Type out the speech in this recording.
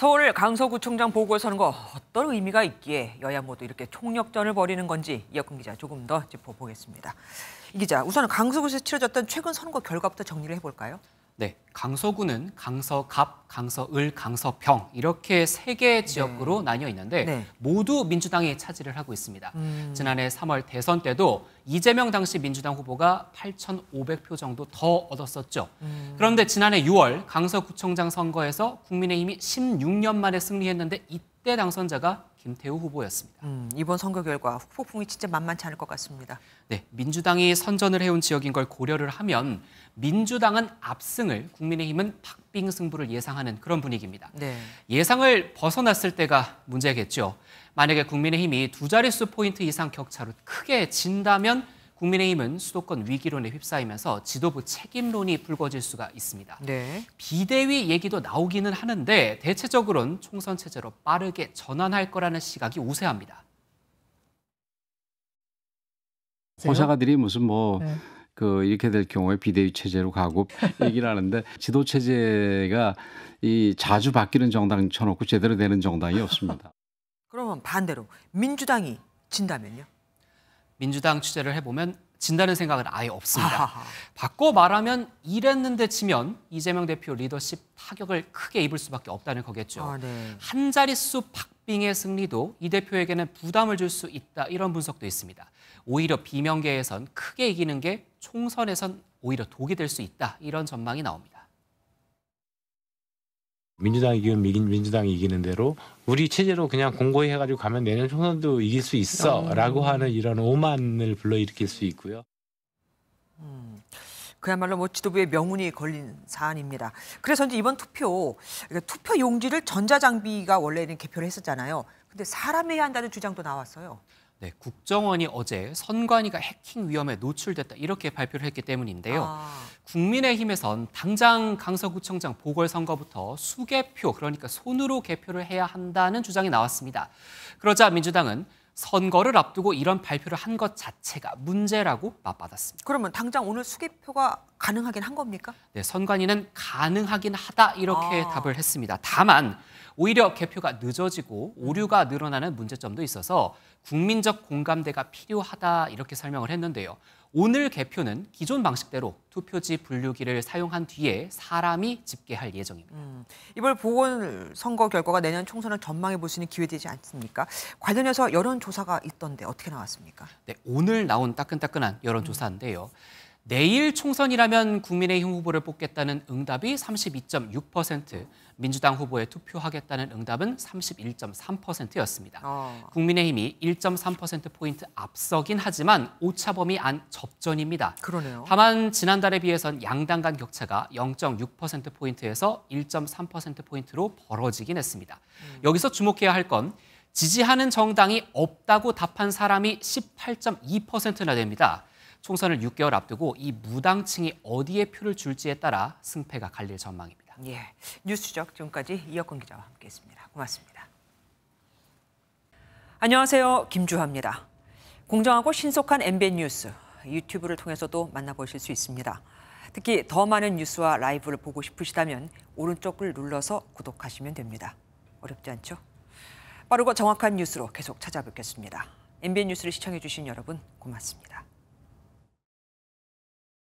서울 강서구청장 보궐선거 어떤 의미가 있기에 여야 모두 이렇게 총력전을 벌이는 건지 이혁근 기자 조금 더 짚어보겠습니다. 이 기자, 우선 강서구에서 치러졌던 최근 선거 결과부터 정리를 해볼까요? 네, 강서구는 강서갑, 강서을, 강서평 이렇게 세 개의 지역으로 나뉘어 있는데 모두 민주당이 차지를 하고 있습니다. 지난해 3월 대선 때도 이재명 당시 민주당 후보가 8,500표 정도 더 얻었었죠. 그런데 지난해 6월 강서구청장 선거에서 국민의힘이 16년 만에 승리했는데 이때 당선자가 김태우 후보였습니다. 이번 선거 결과 후폭풍이 진짜 만만치 않을 것 같습니다. 네, 민주당이 선전을 해온 지역인 걸 고려를 하면 민주당은 압승을, 국민의힘은 박빙 승부를 예상하는 그런 분위기입니다. 예상을 벗어났을 때가 문제겠죠. 만약에 국민의힘이 두 자릿수 포인트 이상 격차로 크게 진다면 국민의힘은 수도권 위기론에 휩싸이면서 지도부 책임론이 불거질 수가 있습니다. 비대위 얘기도 나오기는 하는데 대체적으로는 총선 체제로 빠르게 전환할 거라는 시각이 우세합니다. 호사가들이 무슨 이렇게 될 경우에 비대위 체제로 가고 얘기를 하는데 지도 체제가 자주 바뀌는 정당 쳐놓고 제대로 되는 정당이 없습니다. 그러면 반대로 민주당이 진다면요? 민주당 취재를 해보면 진다는 생각은 아예 없습니다. 바꿔 말하면 이랬는데 지면 이재명 대표 리더십 타격을 크게 입을 수밖에 없다는 거겠죠. 한 자릿수 박빙의 승리도 이 대표에게는 부담을 줄 수 있다, 이런 분석도 있습니다. 오히려 비명계에선 크게 이기는 게 총선에선 오히려 독이 될 수 있다, 이런 전망이 나옵니다. 민주당이 이기면 민주당이 이기는 대로 우리 체제로 그냥 공고히 해가지고 가면 내년 총선도 이길 수 있어라고 하는 이런 오만을 불러일으킬 수 있고요. 그야말로 지도부의 명운이 걸린 사안입니다. 그래서 이제 이번 투표 용지를 전자장비가 원래는 개표를 했었잖아요. 근데 사람이 해야 한다는 주장도 나왔어요. 네, 국정원이 어제 선관위가 해킹 위험에 노출됐다, 이렇게 발표를 했기 때문인데요. 국민의힘에선 당장 강서구청장 보궐선거부터 수개표, 그러니까 손으로 개표를 해야 한다는 주장이 나왔습니다. 그러자 민주당은 선거를 앞두고 이런 발표를 한 것 자체가 문제라고 맞받았습니다. 그러면 당장 오늘 수개표가 가능하긴 한 겁니까? 네, 선관위는 가능하긴 하다, 이렇게 답을 했습니다. 다만 오히려 개표가 늦어지고 오류가 늘어나는 문제점도 있어서 국민적 공감대가 필요하다, 이렇게 설명을 했는데요. 오늘 개표는 기존 방식대로 투표지 분류기를 사용한 뒤에 사람이 집계할 예정입니다. 이번 보궐선거 결과가 내년 총선을 전망해 볼 수 있는 기회되지 않습니까? 관련해서 여론조사가 있던데 어떻게 나왔습니까? 네, 오늘 나온 따끈따끈한 여론조사인데요. 내일 총선이라면 국민의힘 후보를 뽑겠다는 응답이 32.6%, 민주당 후보에 투표하겠다는 응답은 31.3%였습니다. 국민의힘이 1.3%포인트 앞서긴 하지만 오차 범위 안 접전입니다. 그러네요. 다만 지난달에 비해선 양당 간 격차가 0.6%포인트에서 1.3%포인트로 벌어지긴 했습니다. 여기서 주목해야 할 건 지지하는 정당이 없다고 답한 사람이 18.2%나 됩니다. 총선을 6개월 앞두고 이 무당층이 어디에 표를 줄지에 따라 승패가 갈릴 전망입니다. 뉴스 추적 지금까지 이혁근 기자와 함께했습니다. 고맙습니다. 안녕하세요, 김주하입니다. 공정하고 신속한 MBN 뉴스, 유튜브를 통해서도 만나보실 수 있습니다. 특히 더 많은 뉴스와 라이브를 보고 싶으시다면 오른쪽을 눌러서 구독하시면 됩니다. 어렵지 않죠? 빠르고 정확한 뉴스로 계속 찾아뵙겠습니다. MBN 뉴스를 시청해 주신 여러분 고맙습니다.